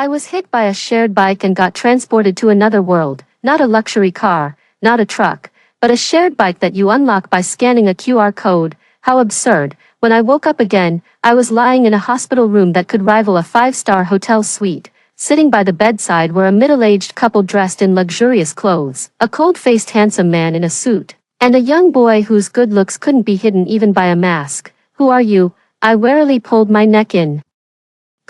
I was hit by a shared bike and got transported to another world, not a luxury car, not a truck, but a shared bike that you unlock by scanning a QR code. How absurd. When I woke up again, I was lying in a hospital room that could rival a five-star hotel suite. Sitting by the bedside were a middle-aged couple dressed in luxurious clothes, a cold-faced handsome man in a suit, and a young boy whose good looks couldn't be hidden even by a mask. "Who are you?" I warily pulled my neck in.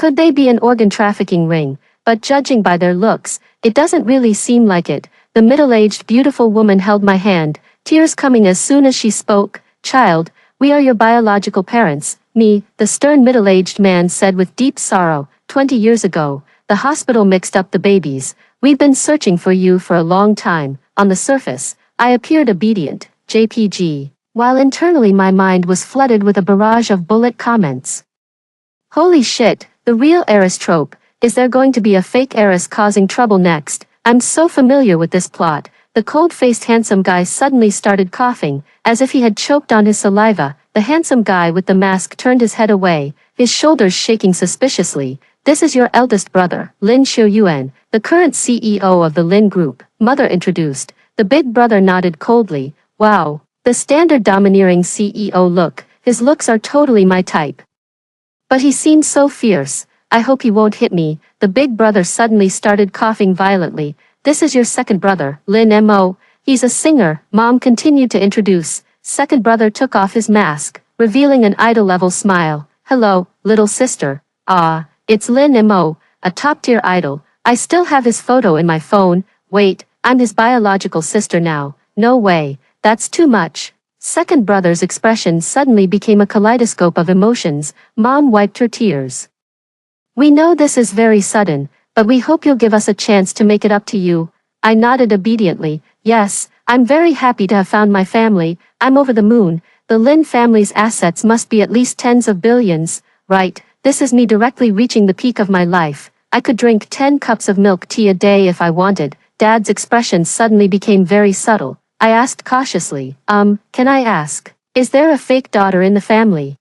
Could they be an organ trafficking ring? But judging by their looks, it doesn't really seem like it. The middle-aged beautiful woman held my hand, tears coming as soon as she spoke. "Child, we are your biological parents." "Me," the stern middle-aged man said with deep sorrow. 20 years ago, the hospital mixed up the babies. "We've been searching for you for a long time." On the surface, I appeared obedient, JPG, while internally my mind was flooded with a barrage of bullet comments. Holy shit, the real heiress trope. Is there going to be a fake heiress causing trouble next? I'm so familiar with this plot. The cold-faced handsome guy suddenly started coughing, as if he had choked on his saliva. The handsome guy with the mask turned his head away, his shoulders shaking suspiciously. "This is your eldest brother, Lin Xiuyuan, the current CEO of the Lin Group," Mother introduced. The big brother nodded coldly. "Wow, the standard domineering CEO look. His looks are totally my type. But he seems so fierce. I hope he won't hit me." The big brother suddenly started coughing violently. "This is your second brother, Lin Mo. He's a singer," Mom continued to introduce. Second brother took off his mask, revealing an idol-level smile. "Hello, little sister. Ah, it's Lin Mo, a top-tier idol. I still have his photo in my phone. Wait, I'm his biological sister now. No way, that's too much." Second brother's expression suddenly became a kaleidoscope of emotions. Mom wiped her tears. "We know this is very sudden, but we hope you'll give us a chance to make it up to you." I nodded obediently. "Yes, I'm very happy to have found my family. I'm over the moon. The Lin family's assets must be at least tens of billions. Right, this is me directly reaching the peak of my life. I could drink 10 cups of milk tea a day if I wanted." Dad's expression suddenly became very subtle. I asked cautiously, can I ask, is there a fake daughter in the family?"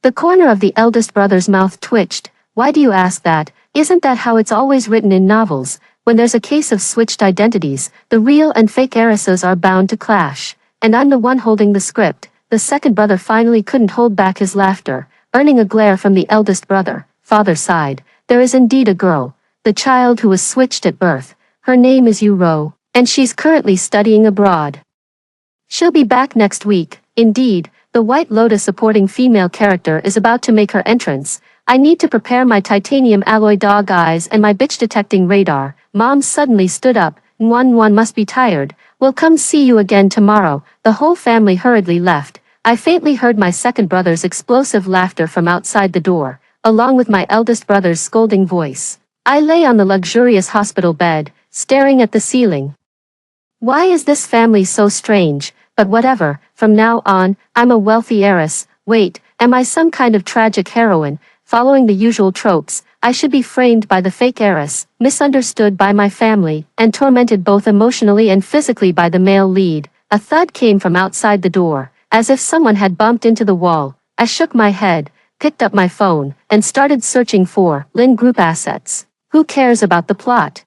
The corner of the eldest brother's mouth twitched. "Why do you ask that? Isn't that how it's always written in novels? When there's a case of switched identities, the real and fake heiresses are bound to clash. And I'm the one holding the script." The second brother finally couldn't hold back his laughter, earning a glare from the eldest brother. Father sighed. "There is indeed a girl. The child who was switched at birth. Her name is Yu, and she's currently studying abroad. She'll be back next week." Indeed, the White Lotus supporting female character is about to make her entrance. I need to prepare my titanium alloy dog eyes and my bitch-detecting radar. Mom suddenly stood up. One must be tired. "We'll come see you again tomorrow." The whole family hurriedly left. I faintly heard my second brother's explosive laughter from outside the door, along with my eldest brother's scolding voice. I lay on the luxurious hospital bed, staring at the ceiling. Why is this family so strange? But whatever, from now on, I'm a wealthy heiress. Wait, am I some kind of tragic heroine? Following the usual tropes, I should be framed by the fake heiress, misunderstood by my family, and tormented both emotionally and physically by the male lead. A thud came from outside the door, as if someone had bumped into the wall. I shook my head, picked up my phone, and started searching for Lin Group assets. Who cares about the plot?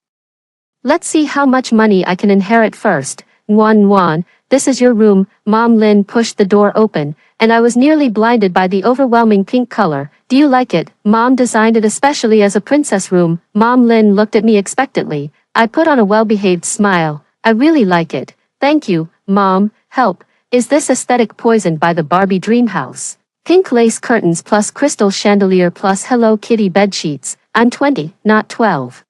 Let's see how much money I can inherit first. Wan, this is your room." Mom Lin pushed the door open, and I was nearly blinded by the overwhelming pink color. "Do you like it? Mom designed it especially as a princess room." Mom Lin looked at me expectantly. I put on a well-behaved smile. "I really like it. Thank you, Mom." "Help, is this aesthetic poisoned by the Barbie dream house? Pink lace curtains plus crystal chandelier plus Hello Kitty bedsheets. I'm 20, not 12.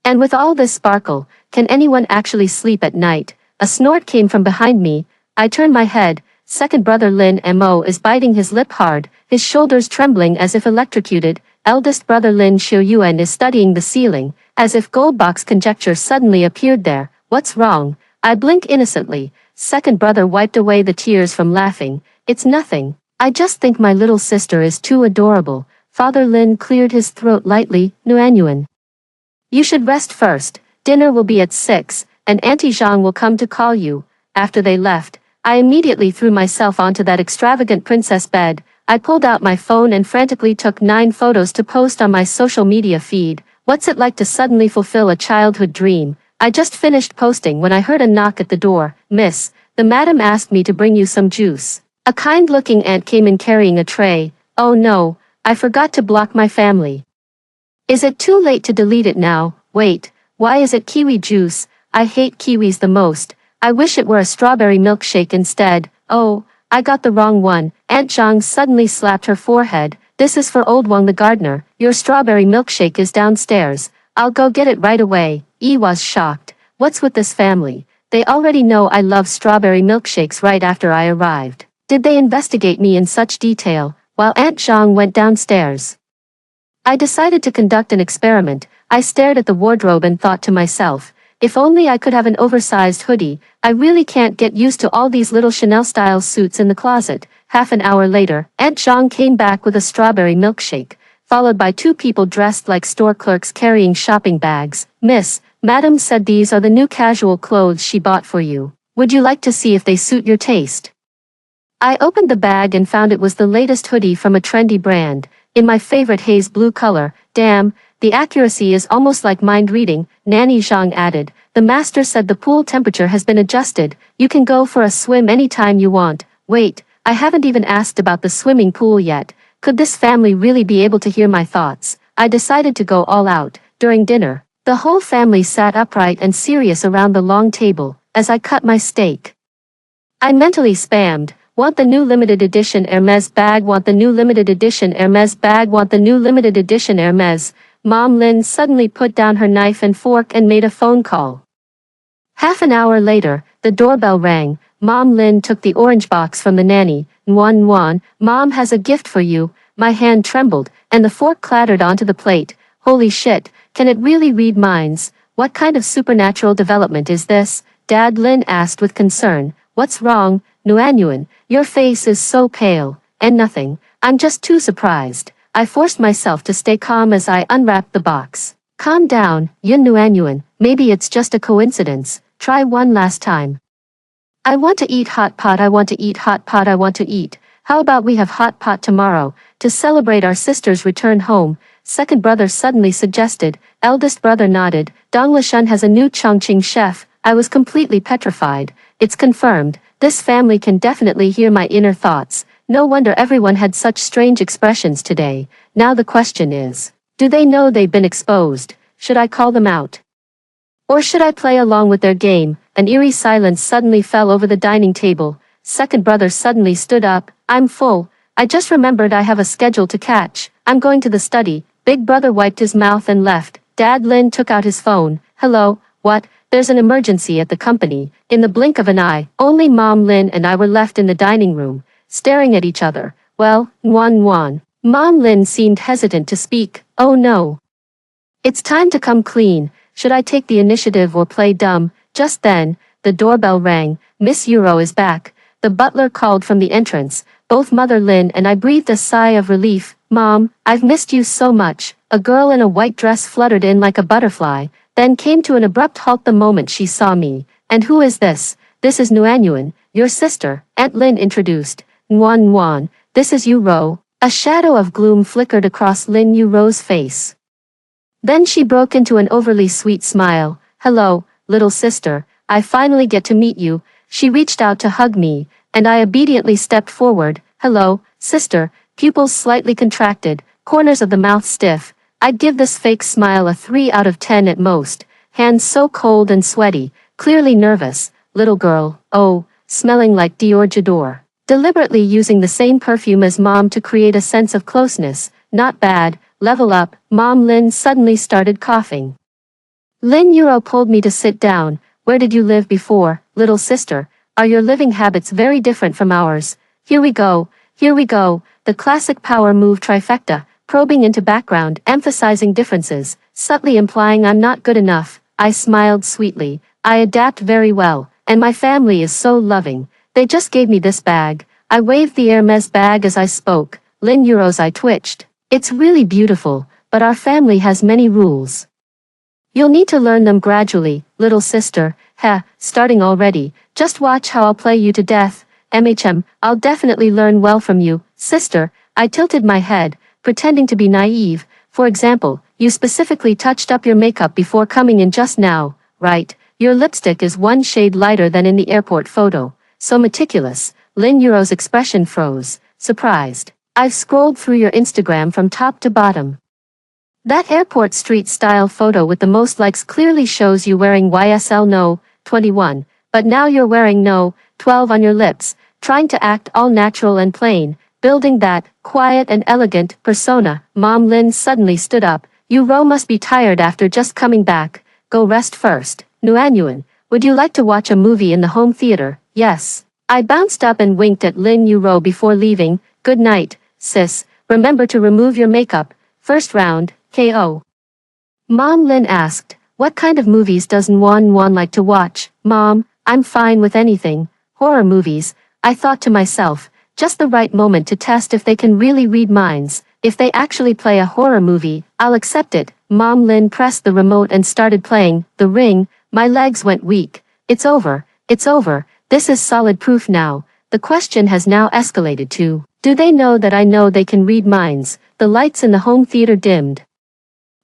And with all this sparkle, can anyone actually sleep at night?" A snort came from behind me. I turned my head. Second brother Lin Mo is biting his lip hard, his shoulders trembling as if electrocuted. Eldest brother Lin Xiuyuan is studying the ceiling, as if Goldbox conjecture suddenly appeared there. "What's wrong?" I blink innocently. Second brother wiped away the tears from laughing. "It's nothing. I just think my little sister is too adorable." Father Lin cleared his throat lightly. "Nuanyuan. You should rest first. Dinner will be at 6, and Auntie Zhang will come to call you." After they left, I immediately threw myself onto that extravagant princess bed. I pulled out my phone and frantically took 9 photos to post on my social media feed. What's it like to suddenly fulfill a childhood dream? I just finished posting when I heard a knock at the door. Miss, the madam asked me to bring you some juice. A kind-looking aunt came in carrying a tray. Oh no, I forgot to block my family. Is it too late to delete it now? Wait, why is it kiwi juice? I hate kiwis the most. I wish it were a strawberry milkshake instead. Oh, I got the wrong one. Aunt Zhang suddenly slapped her forehead. This is for old Wang the gardener. Your strawberry milkshake is downstairs. I'll go get it right away. Yi was shocked. What's with this family? They already know I love strawberry milkshakes right after I arrived. Did they investigate me in such detail? While Aunt Zhang went downstairs, I decided to conduct an experiment. I stared at the wardrobe and thought to myself, if only I could have an oversized hoodie. I really can't get used to all these little Chanel-style suits in the closet. Half an hour later, Aunt Zhang came back with a strawberry milkshake, followed by two people dressed like store clerks carrying shopping bags. Miss, Madam said these are the new casual clothes she bought for you. Would you like to see if they suit your taste? I opened the bag and found it was the latest hoodie from a trendy brand, in my favorite haze blue color. Damn, the accuracy is almost like mind reading, Nanny Zhang added. The master said the pool temperature has been adjusted. You can go for a swim anytime you want. Wait, I haven't even asked about the swimming pool yet. Could this family really be able to hear my thoughts? I decided to go all out. During dinner, the whole family sat upright and serious around the long table, as I cut my steak. I mentally spammed, want the new limited edition Hermes bag, want the new limited edition Hermes bag, want the new limited edition Hermes. Mom Lin suddenly put down her knife and fork and made a phone call. Half an hour later, the doorbell rang. Mom Lin took the orange box from the nanny. Nguan, Mom has a gift for you. My hand trembled, and the fork clattered onto the plate. Holy shit, can it really read minds? What kind of supernatural development is this? Dad, Lin asked with concern. What's wrong, Nguyen? Your face is so pale. And nothing. I'm just too surprised. I forced myself to stay calm as I unwrapped the box. Calm down, Nguyen. Maybe it's just a coincidence. Try one last time. I want to eat hot pot. I want to eat hot pot. I want to eat. How about we have hot pot tomorrow, to celebrate our sister's return home? Second brother suddenly suggested. Eldest brother nodded. Dong Lishun has a new Chongqing chef. I was completely petrified. It's confirmed. This family can definitely hear my inner thoughts. No wonder everyone had such strange expressions today. Now the question is, do they know they've been exposed? Should I call them out? Or should I play along with their game? An eerie silence suddenly fell over the dining table. Second brother suddenly stood up. I'm full. I just remembered I have a schedule to catch. I'm going to the study. Big brother wiped his mouth and left. Dad Lin took out his phone. Hello, what? There's an emergency at the company. In the blink of an eye, only Mom Lin and I were left in the dining room, staring at each other. Well, Nguyen. Mom Lin seemed hesitant to speak. Oh no. It's time to come clean. Should I take the initiative or play dumb? Just then, the doorbell rang. Miss Euro is back. The butler called from the entrance. Both Mother Lin and I breathed a sigh of relief. Mom, I've missed you so much. A girl in a white dress fluttered in like a butterfly, then came to an abrupt halt the moment she saw me. And who is this? This is Nguyen, your sister, Aunt Lin introduced. Nguyen, this is Euro. A shadow of gloom flickered across Lin Euro's face. Then she broke into an overly sweet smile. Hello, little sister, I finally get to meet you. She reached out to hug me, and I obediently stepped forward. Hello, sister, pupils slightly contracted, corners of the mouth stiff. I'd give this fake smile a 3 out of 10 at most. Hands so cold and sweaty, clearly nervous. Little girl, oh, smelling like Dior J'adore. Deliberately using the same perfume as Mom to create a sense of closeness. Not bad. Level up. Mom Lin suddenly started coughing. Lin Euro pulled me to sit down. Where did you live before, little sister? Are your living habits very different from ours? Here we go. The classic power move trifecta, probing into background, emphasizing differences, subtly implying I'm not good enough. I smiled sweetly. I adapt very well, and my family is so loving. They just gave me this bag. I waved the Hermes bag as I spoke. Lin Euro's eye twitched. It's really beautiful, but our family has many rules. You'll need to learn them gradually, little sister. Starting already. Just watch how I'll play you to death. I'll definitely learn well from you, sister. I tilted my head, pretending to be naive. For example, you specifically touched up your makeup before coming in just now, right? Your lipstick is one shade lighter than in the airport photo. So meticulous. Lin Yuro's expression froze, surprised. I've scrolled through your Instagram from top to bottom. That airport street-style photo with the most likes clearly shows you wearing YSL No. 21, but now you're wearing No. 12 on your lips, trying to act all natural and plain, building that quiet and elegant persona. Mom Lin suddenly stood up. You must be tired after just coming back. Go rest first. Nuanyuan, would you like to watch a movie in the home theater? Yes. I bounced up and winked at Lin Yuro before leaving. Good night, sis. Remember to remove your makeup. First round, KO. Mom Lin asked, what kind of movies does Nuan like to watch? Mom, I'm fine with anything. Horror movies, I thought to myself, just the right moment to test if they can really read minds. If they actually play a horror movie, I'll accept it. Mom Lin pressed the remote and started playing The Ring. My legs went weak. It's over. It's over. This is solid proof now. The question has now escalated to, do they know that I know they can read minds? The lights in the home theater dimmed,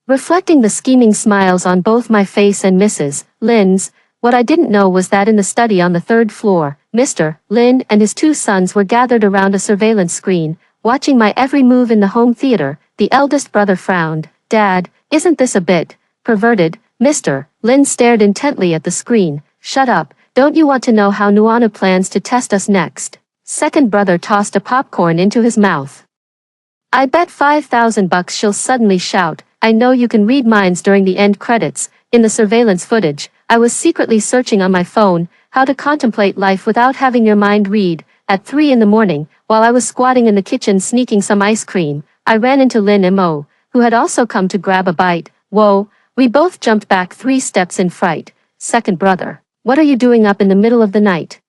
reflecting the scheming smiles on both my face and Mrs. Lin's. What I didn't know was that in the study on the third floor, Mr. Lin and his two sons were gathered around a surveillance screen, watching my every move in the home theater. The eldest brother frowned. Dad, isn't this a bit perverted? Mr. Lin stared intently at the screen. Shut up, don't you want to know how Nuana plans to test us next? Second brother tossed a popcorn into his mouth. I bet $5,000 she'll suddenly shout, I know you can read minds during the end credits. In the surveillance footage, I was secretly searching on my phone, how to contemplate life without having your mind read. At 3 in the morning, while I was squatting in the kitchen sneaking some ice cream, I ran into Lin Mo, who had also come to grab a bite. Whoa, we both jumped back 3 steps in fright. Second brother, what are you doing up in the middle of the night?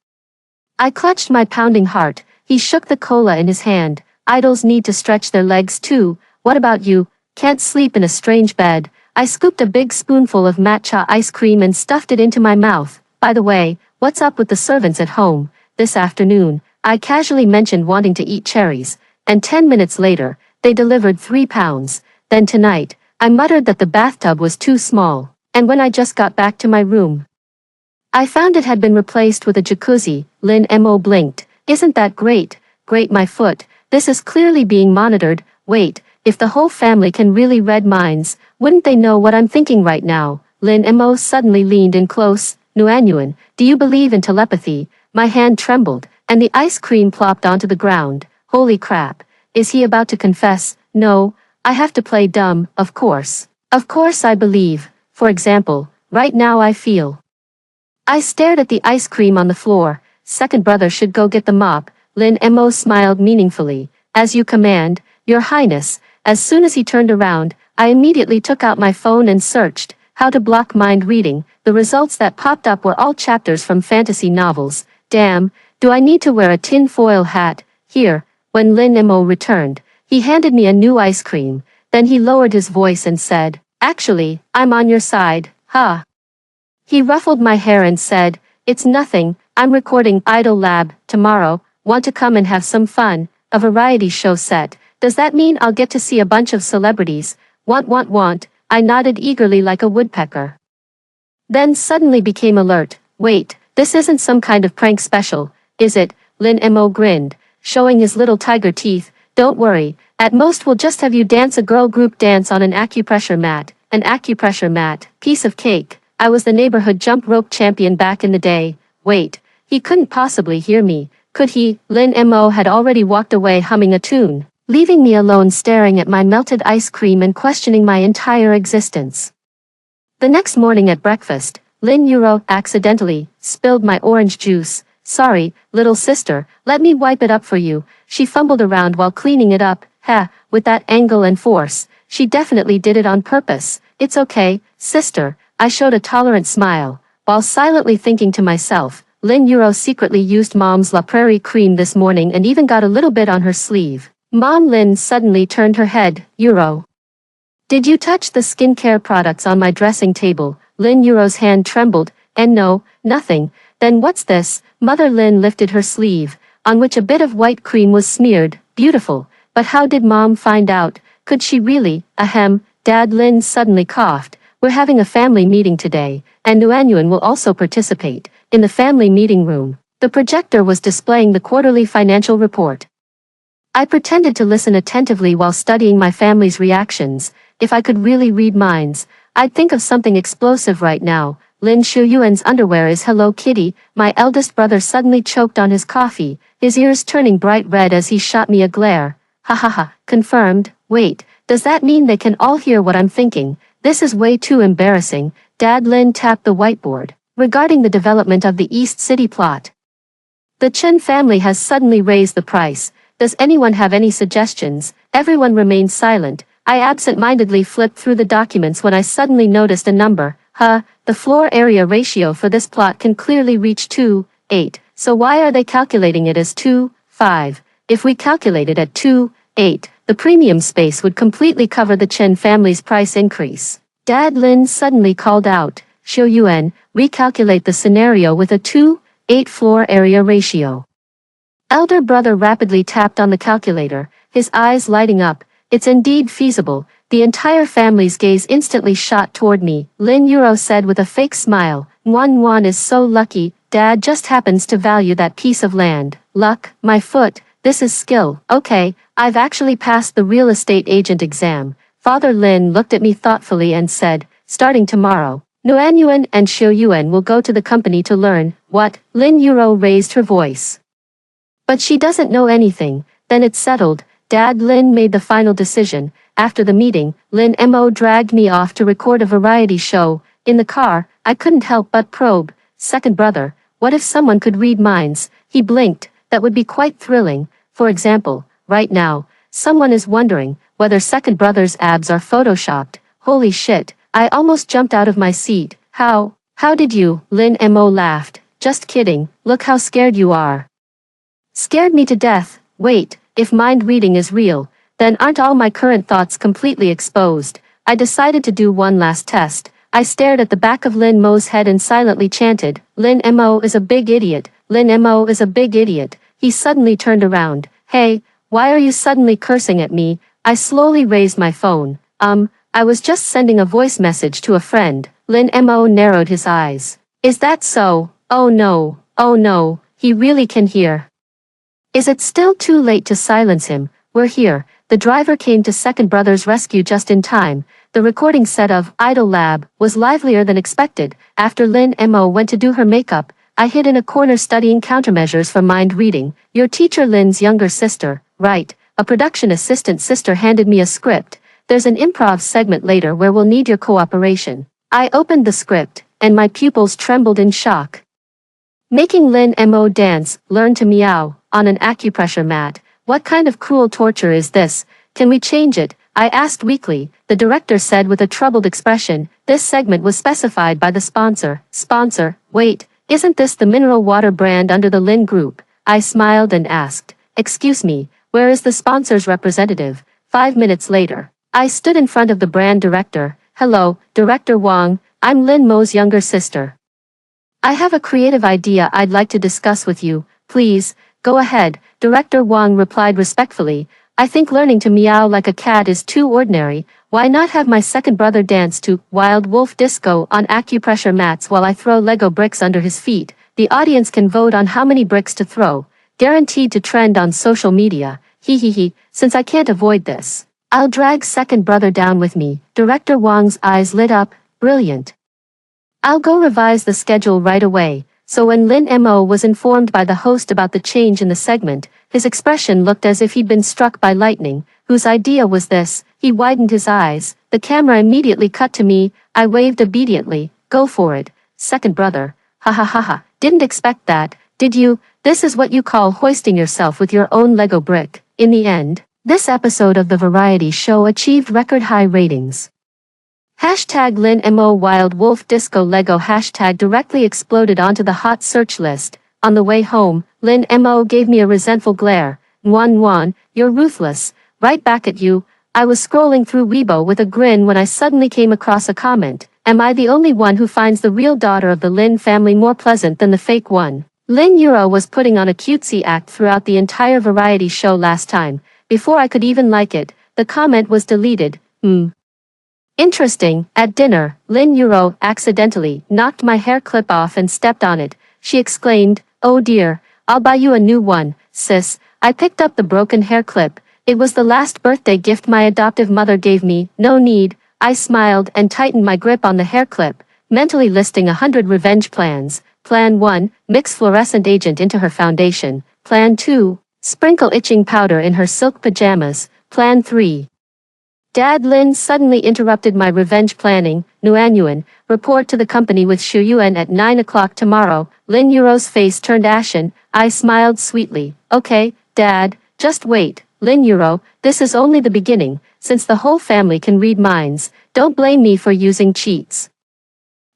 I clutched my pounding heart. He shook the cola in his hand. Idols need to stretch their legs too. What about you? Can't sleep in a strange bed. I scooped a big spoonful of matcha ice cream and stuffed it into my mouth. By the way, what's up with the servants at home? This afternoon, I casually mentioned wanting to eat cherries, and 10 minutes later, they delivered 3 pounds. Then tonight, I muttered that the bathtub was too small, and when I just got back to my room, I found it had been replaced with a jacuzzi. Lin Mo blinked. Isn't that great? Great, my foot. This is clearly being monitored. Wait, if the whole family can really read minds, wouldn't they know what I'm thinking right now? Lin Mo suddenly leaned in close. Nuanyuan, do you believe in telepathy? My hand trembled, and the ice cream plopped onto the ground. Holy crap. Is he about to confess? No, I have to play dumb, of course. Of course I believe. For example, right now I feel. I stared at the ice cream on the floor. Second brother should go get the mop. Lin Mo smiled meaningfully. As you command, Your Highness. As soon as he turned around, I immediately took out my phone and searched how to block mind reading. The results that popped up were all chapters from fantasy novels. Damn, do I need to wear a tin-foil hat? Here. When Lin Mo returned, he handed me a new ice cream. Then he lowered his voice and said, actually, I'm on your side, huh? He ruffled my hair and said, it's nothing, I'm recording Idol Lab tomorrow. Want to come and have some fun? A variety show set. Does that mean I'll get to see a bunch of celebrities? Want. I nodded eagerly like a woodpecker. Then suddenly became alert. Wait, this isn't some kind of prank special, is it? Lin Mo grinned, showing his little tiger teeth. Don't worry, at most we'll just have you dance a girl group dance on an acupressure mat. An acupressure mat, piece of cake. I was the neighborhood jump rope champion back in the day. Wait, he couldn't possibly hear me, could he? Lin Mo had already walked away humming a tune, leaving me alone staring at my melted ice cream and questioning my entire existence. The next morning at breakfast, Lin Yuro accidentally spilled my orange juice. Sorry, little sister, let me wipe it up for you. She fumbled around while cleaning it up. With that angle and force, she definitely did it on purpose. It's okay, sister. I showed a tolerant smile, while silently thinking to myself, Lin Yuro secretly used Mom's La Prairie cream this morning and even got a little bit on her sleeve. Mom Lin suddenly turned her head. Yuro, did you touch the skincare products on my dressing table? Lin Yuro's hand trembled. And no, nothing. Then what's this? Mother Lin lifted her sleeve, on which a bit of white cream was smeared. Beautiful. But how did Mom find out? Could she really? Ahem. Dad, Lin suddenly coughed. We're having a family meeting today, and Nuanyuan will also participate. In the family meeting room, the projector was displaying the quarterly financial report. I pretended to listen attentively while studying my family's reactions. If I could really read minds, I'd think of something explosive right now. Lin Shuyuan's underwear is Hello Kitty. My eldest brother suddenly choked on his coffee, his ears turning bright red as he shot me a glare. Ha ha ha, confirmed. Wait, does that mean they can all hear what I'm thinking? This is way too embarrassing. Dad, Lin tapped the whiteboard. Regarding the development of the East City plot, the Chen family has suddenly raised the price. Does anyone have any suggestions? Everyone remained silent. I absent-mindedly flipped through the documents when I suddenly noticed a number. The floor area ratio for this plot can clearly reach 2:8. So why are they calculating it as 2:5? If we calculate it at 2:8, the premium space would completely cover the Chen family's price increase. Dad, Lin suddenly called out, Xiu Yuan, recalculate the scenario with a 2:8 floor area ratio. Elder brother rapidly tapped on the calculator, his eyes lighting up. It's indeed feasible. The entire family's gaze instantly shot toward me. Lin Euro said with a fake smile, Wan is so lucky. Dad just happens to value that piece of land. Luck, my foot, this is skill. Okay, I've actually passed the real estate agent exam. Father Lin looked at me thoughtfully and said, starting tomorrow, Nuanyuan and Xiu Yuan will go to the company to learn. What? Lin Euro raised her voice. But she doesn't know anything. Then it's settled. Dad, Lin made the final decision. After the meeting, Lin Mo dragged me off to record a variety show. In the car, I couldn't help but probe. Second brother, what if someone could read minds? He blinked. That would be quite thrilling. For example, right now, someone is wondering whether second brother's abs are photoshopped. Holy shit, I almost jumped out of my seat. How did you? Lin Mo laughed. Just kidding, look how scared you are. Scared me to death. Wait, if mind reading is real, then aren't all my current thoughts completely exposed? I decided to do one last test. I stared at the back of Lin Mo's head and silently chanted, Lin Mo is a big idiot. Lin Mo is a big idiot. He suddenly turned around. Hey, why are you suddenly cursing at me? I slowly raised my phone. I was just sending a voice message to a friend. Lin Mo narrowed his eyes. Is that so? Oh no, he really can hear. Is it still too late to silence him? We're here. The driver came to second brother's rescue just in time. The recording set of Idol Lab was livelier than expected. After Lin Mo went to do her makeup, I hid in a corner studying countermeasures for mind reading. Your teacher Lin's younger sister, right? A production assistant sister handed me a script. There's an improv segment later where we'll need your cooperation. I opened the script, and my pupils trembled in shock. Making Lin Mo dance, learn to meow, on an acupressure mat. What kind of cruel torture is this? Can we change it? I asked weakly. The director said with a troubled expression, this segment was specified by the sponsor. Sponsor? Wait, isn't this the mineral water brand under the Lin Group? I smiled and asked, excuse me, where is the sponsor's representative? 5 minutes later, I stood in front of the brand director. Hello, Director Wang, I'm Lin Mo's younger sister. I have a creative idea I'd like to discuss with you. Please, go ahead. Director Wang replied respectfully. I think learning to meow like a cat is too ordinary. Why not have my second brother dance to Wild Wolf Disco on acupressure mats while I throw Lego bricks under his feet? The audience can vote on how many bricks to throw. Guaranteed to trend on social media. Since I can't avoid this, I'll drag second brother down with me. Director Wang's eyes lit up. Brilliant. I'll go revise the schedule right away. So when Lin Mo was informed by the host about the change in the segment, his expression looked as if he'd been struck by lightning. Whose idea was this? He widened his eyes. The camera immediately cut to me. I waved obediently. Go for it. Second brother. Ha. Didn't expect that, did you? This is what you call hoisting yourself with your own Lego brick. In the end, this episode of the variety show achieved record high ratings. Hashtag Lin Mo Wild Wolf Disco Lego hashtag directly exploded onto the hot search list. On the way home, Lin Mo gave me a resentful glare. Wan, you're ruthless. Right back at you. I was scrolling through Weibo with a grin when I suddenly came across a comment. Am I the only one who finds the real daughter of the Lin family more pleasant than the fake one? Lin Euro was putting on a cutesy act throughout the entire variety show last time. Before I could even like it, the comment was deleted. Interesting, at dinner, Lin Euro accidentally knocked my hair clip off and stepped on it. She exclaimed, "Oh dear, I'll buy you a new one, sis." I picked up the broken hair clip. It was the last birthday gift my adoptive mother gave me. No need. I smiled and tightened my grip on the hair clip, mentally listing 100 revenge plans. Plan 1, mix fluorescent agent into her foundation. Plan 2, sprinkle itching powder in her silk pajamas. Plan 3. Dad Lin suddenly interrupted my revenge planning. Nuanyuan, report to the company with Xu Yuan at 9 o'clock tomorrow. Lin Yuro's face turned ashen. I smiled sweetly. Okay, Dad, just wait. Lin Yuro, this is only the beginning, since the whole family can read minds. Don't blame me for using cheats.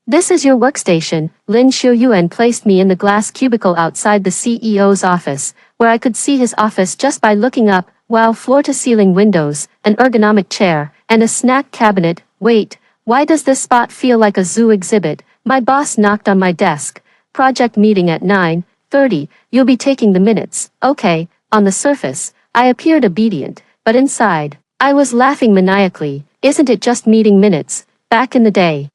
This is your workstation. Lin Xiuyuan placed me in the glass cubicle outside the CEO's office, where I could see his office just by looking up, while floor-to-ceiling windows, an ergonomic chair, and a snack cabinet. Wait, why does this spot feel like a zoo exhibit? My boss knocked on my desk. Project meeting at 9:30. You'll be taking the minutes. Okay. On the surface, I appeared obedient, but inside, I was laughing maniacally. Isn't it just meeting minutes? Back in the day,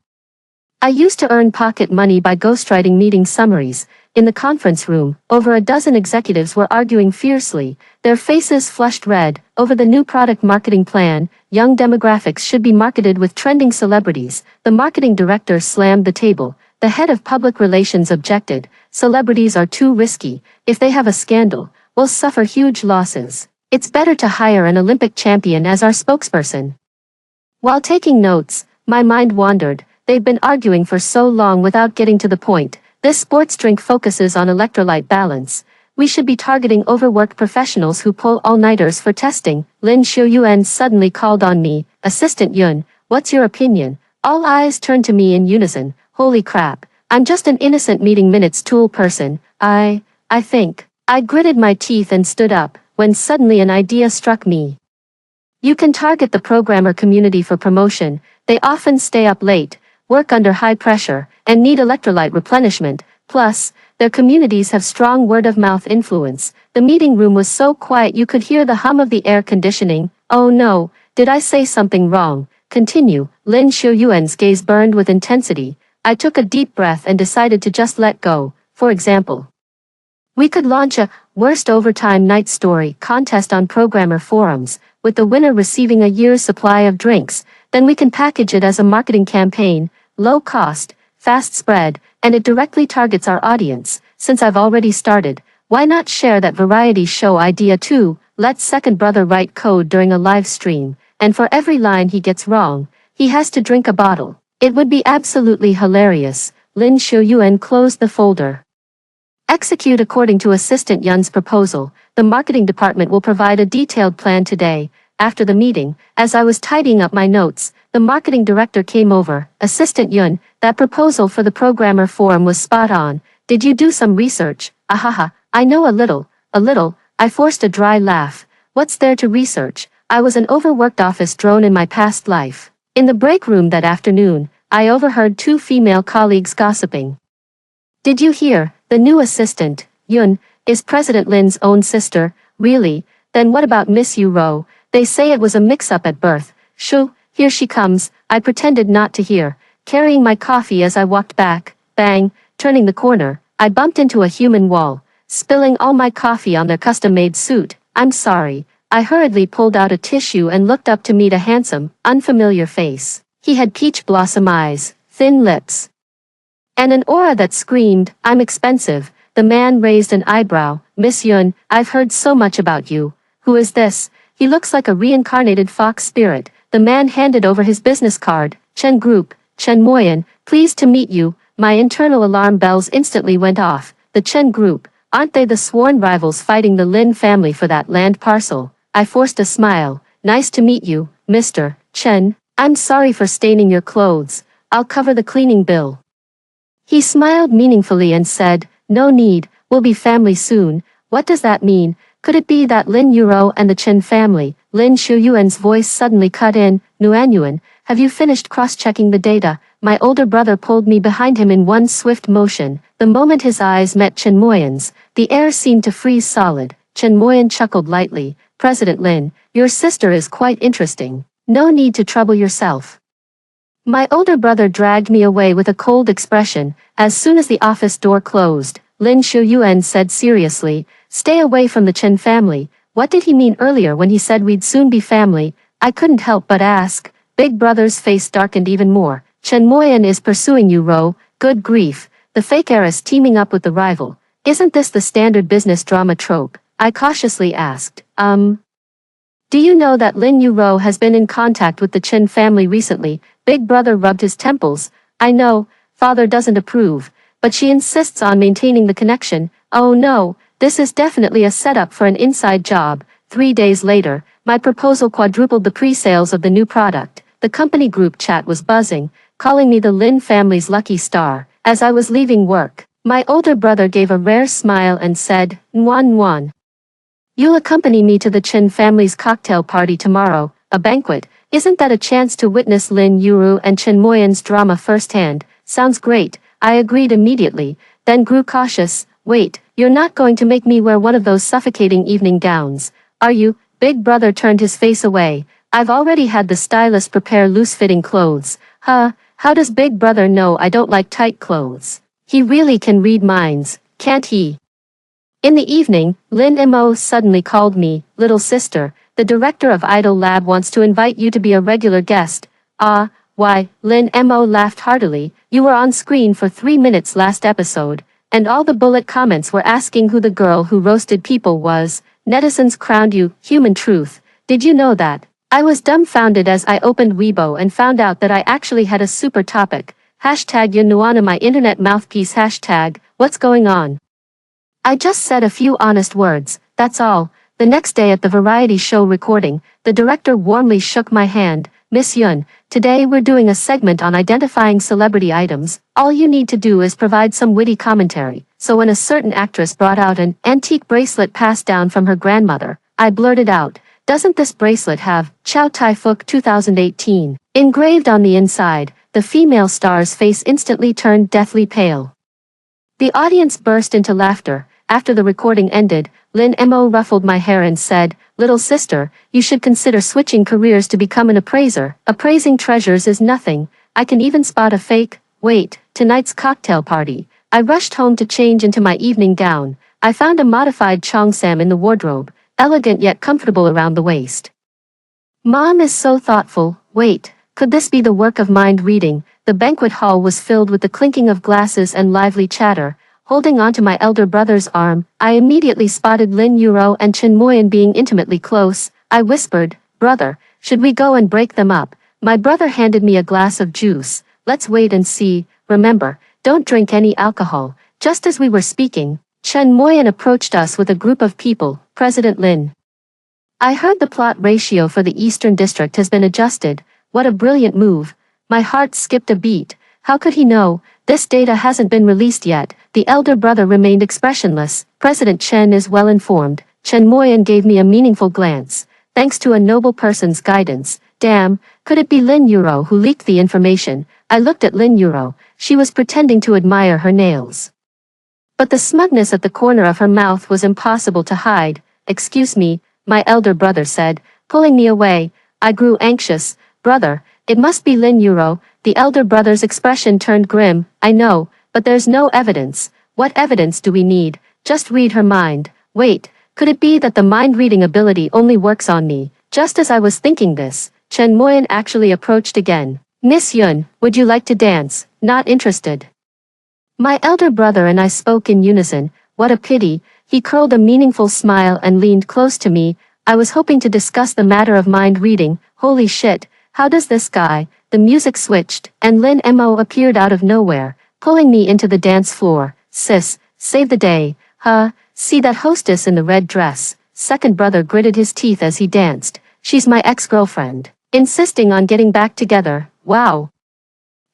I used to earn pocket money by ghostwriting meeting summaries. In the conference room, over a dozen executives were arguing fiercely, their faces flushed red, over the new product marketing plan. Young demographics should be marketed with trending celebrities. The marketing director slammed the table. The head of public relations objected. Celebrities are too risky. If they have a scandal, we'll suffer huge losses. It's better to hire an Olympic champion as our spokesperson. While taking notes, my mind wandered. They've been arguing for so long without getting to the point. This sports drink focuses on electrolyte balance. We should be targeting overworked professionals who pull all-nighters for testing. Lin Xiuyuan suddenly called on me. Assistant Yun, what's your opinion? All eyes turned to me in unison. Holy crap, I'm just an innocent meeting minutes tool person. I think. I gritted my teeth and stood up, when suddenly an idea struck me. You can target the programmer community for promotion. They often stay up late, work under high pressure, and need electrolyte replenishment. Plus, their communities have strong word-of-mouth influence. The meeting room was so quiet you could hear the hum of the air conditioning. Oh no, did I say something wrong? Continue. Lin Xiuyuan's gaze burned with intensity. I took a deep breath and decided to just let go. For example, we could launch a Worst Overtime Night Story contest on programmer forums, with the winner receiving a year's supply of drinks. Then we can package it as a marketing campaign, low cost, fast spread, and it directly targets our audience. Since I've already started, why not share that variety show idea too? Let second brother write code during a live stream, and for every line he gets wrong, he has to drink a bottle. It would be absolutely hilarious. Lin Xiuyuan closed the folder. Execute according to Assistant Yun's proposal. The marketing department will provide a detailed plan today. After the meeting, as I was tidying up my notes, the marketing director came over. Assistant Yun, that proposal for the programmer forum was spot on. Did you do some research? Ahaha, I know a little. I forced a dry laugh. What's there to research? I was an overworked office drone in my past life. In the break room that afternoon, I overheard two female colleagues gossiping. Did you hear? The new assistant, Yun, is President Lin's own sister. Really? Then what about Miss Yu Ro? They say it was a mix-up at birth. Shoo, here she comes. I pretended not to hear, carrying my coffee as I walked back. Bang, turning the corner, I bumped into a human wall, spilling all my coffee on their custom-made suit. I'm sorry. I hurriedly pulled out a tissue and looked up to meet a handsome, unfamiliar face. He had peach blossom eyes, thin lips, and an aura that screamed, I'm expensive. The man raised an eyebrow. Miss Yun, I've heard so much about you. Who is this? He looks like a reincarnated fox spirit. The man handed over his business card. Chen Group, Chen Moyan, pleased to meet you. My internal alarm bells instantly went off. The Chen Group, aren't they the sworn rivals fighting the Lin family for that land parcel? I forced a smile. Nice to meet you, Mr. Chen. I'm sorry for staining your clothes. I'll cover the cleaning bill. He smiled meaningfully and said, no need, we'll be family soon. What does that mean? Could it be that Lin Yuro and the Chen family? Lin Xiuyuan's voice suddenly cut in. Nuanyuan, have you finished cross-checking the data? My older brother pulled me behind him in one swift motion. The moment his eyes met Chen Moyan's, the air seemed to freeze solid. Chen Moyan chuckled lightly. President Lin, your sister is quite interesting. No need to trouble yourself. My older brother dragged me away with a cold expression. As soon as the office door closed, Lin Shuyuan said seriously, "Stay away from the Chen family." What did he mean earlier when he said we'd soon be family? I couldn't help but ask. Big brother's face darkened even more. "Chen Moyan is pursuing you, Ro. Good grief. The fake heiress teaming up with the rival. Isn't this the standard business drama trope?" I cautiously asked. Do you know that Lin Yuro has been in contact with the Chen family recently?" Big brother rubbed his temples. "I know, father doesn't approve, but she insists on maintaining the connection." "Oh no, this is definitely a setup for an inside job." 3 days later, my proposal quadrupled the pre-sales of the new product. The company group chat was buzzing, calling me the Lin family's lucky star. As I was leaving work, my older brother gave a rare smile and said, "Nuan Nuan. You'll accompany me to the Chen family's cocktail party tomorrow, a banquet. Isn't that a chance to witness Lin Yuru and Chen Moyan's drama firsthand?" "Sounds great," I agreed immediately, then grew cautious. "Wait, you're not going to make me wear one of those suffocating evening gowns, are you?" Big brother turned his face away. "I've already had the stylist prepare loose-fitting clothes." How does big brother know I don't like tight clothes? He really can read minds, can't he? In the evening, Lin Mo suddenly called me, "Little sister, the director of Idol Lab wants to invite you to be a regular guest." "Ah, why?" Lin Mo laughed heartily. "You were on screen for 3 minutes last episode, and all the bullet comments were asking who the girl who roasted people was. Netizens crowned you, human truth. Did you know that?" I was dumbfounded as I opened Weibo and found out that I actually had a super topic. Hashtag Yunuana, my internet mouthpiece. Hashtag, what's going on? I just said a few honest words, that's all. The next day at the variety show recording, the director warmly shook my hand. "Miss Yun, today we're doing a segment on identifying celebrity items. All you need to do is provide some witty commentary." So when a certain actress brought out an antique bracelet passed down from her grandmother, I blurted out, "Doesn't this bracelet have Chow Tai Fook 2018 engraved on the inside?" The female star's face instantly turned deathly pale. The audience burst into laughter. After the recording ended, Lin Mo ruffled my hair and said, "Little sister, you should consider switching careers to become an appraiser. Appraising treasures is nothing. I can even spot a fake." Wait, tonight's cocktail party. I rushed home to change into my evening gown. I found a modified cheongsam in the wardrobe, elegant yet comfortable around the waist. Mom is so thoughtful. Wait, could this be the work of mind reading? The banquet hall was filled with the clinking of glasses and lively chatter. Holding onto my elder brother's arm, I immediately spotted Lin Yuro and Chen Moyan being intimately close. I whispered, "Brother, should we go and break them up?" My brother handed me a glass of juice. "Let's wait and see. Remember, don't drink any alcohol." Just as we were speaking, Chen Moyan approached us with a group of people. "President Lin, I heard the plot ratio for the Eastern District has been adjusted." What a brilliant move. My heart skipped a beat. How could he know? This data hasn't been released yet. The elder brother remained expressionless. President Chen is well informed. Chen Moyan gave me a meaningful glance. Thanks to a noble person's guidance. Damn, could it be Lin Yuro who leaked the information? I looked at Lin Yuro. She was pretending to admire her nails. But the smugness at the corner of her mouth was impossible to hide. "Excuse me," my elder brother said, pulling me away. I grew anxious. "Brother, it must be Lin Yuro." The elder brother's expression turned grim. "I know, but there's no evidence." "What evidence do we need?" "Just read her mind." Wait, could it be that the mind-reading ability only works on me? Just as I was thinking this, Chen Moyan actually approached again. "Miss Yun, would you like to dance?" "Not interested." My elder brother and I spoke in unison. What a pity. He curled a meaningful smile and leaned close to me. I was hoping to discuss the matter of mind reading. Holy shit, how does this guy? The music switched, and Lin Mo appeared out of nowhere, pulling me into the dance floor. "Sis, save the day." See that hostess in the red dress? Second brother gritted his teeth as he danced. "She's my ex-girlfriend. Insisting on getting back together." Wow.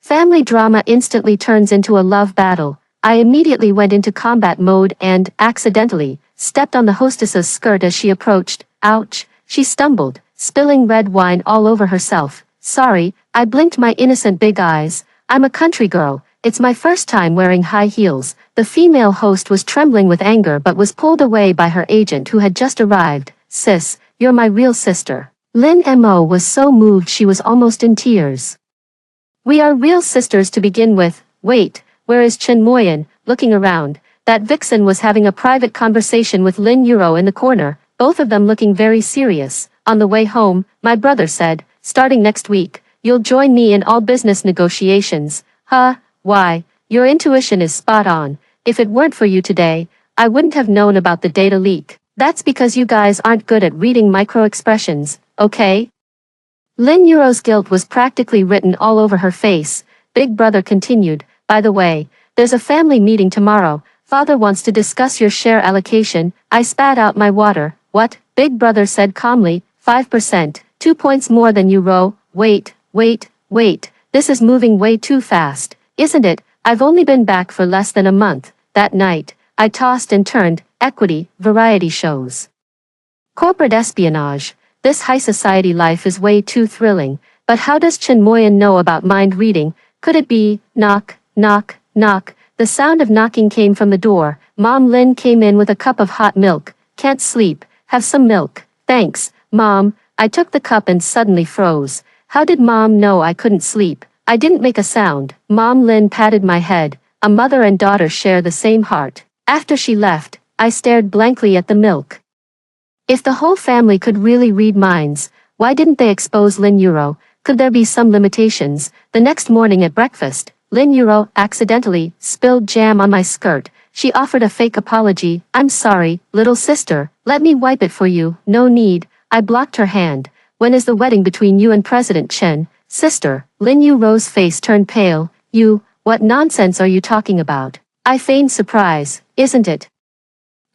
Family drama instantly turns into a love battle. I immediately went into combat mode and, accidentally, stepped on the hostess's skirt as she approached. Ouch. She stumbled, spilling red wine all over herself. "Sorry," I blinked my innocent big eyes. "I'm a country girl. It's my first time wearing high heels." The female host was trembling with anger but was pulled away by her agent who had just arrived. "Sis, you're my real sister." Lin Mo was so moved she was almost in tears. We are real sisters to begin with. Wait, where is Chen Moyen? Looking around, that vixen was having a private conversation with Lin Yuro in the corner, both of them looking very serious. On the way home, my brother said, starting next week, you'll join me in all business negotiations. Huh, why, your intuition is spot on. If it weren't for you today, I wouldn't have known about the data leak. That's because you guys aren't good at reading micro-expressions, okay? Lin Yuro's guilt was practically written all over her face. Big brother continued, by the way, there's a family meeting tomorrow. Father wants to discuss your share allocation. I spat out my water. What? Big brother said calmly, 5%, 2 points more than you row. Wait, this is moving way too fast, isn't it? I've only been back for less than a month. That night, I tossed and turned, equity, variety shows. Corporate espionage. This high society life is way too thrilling, but how does Chen Moyen know about mind reading? Could it be, knock, knock, knock? The sound of knocking came from the door. Mom Lin came in with a cup of hot milk. Can't sleep, have some milk. Thanks, Mom. I took the cup and suddenly froze. How did Mom know I couldn't sleep? I didn't make a sound. Mom Lin patted my head. A mother and daughter share the same heart. After she left, I stared blankly at the milk. If the whole family could really read minds, why didn't they expose Lin Yuro? Could there be some limitations? The next morning at breakfast, Lin Yuro accidentally spilled jam on my skirt. She offered a fake apology. I'm sorry, little sister. Let me wipe it for you. No need. I blocked her hand. When is the wedding between you and President Chen? Sister, Lin Yuro's face turned pale. You, what nonsense are you talking about? I feigned surprise, isn't it?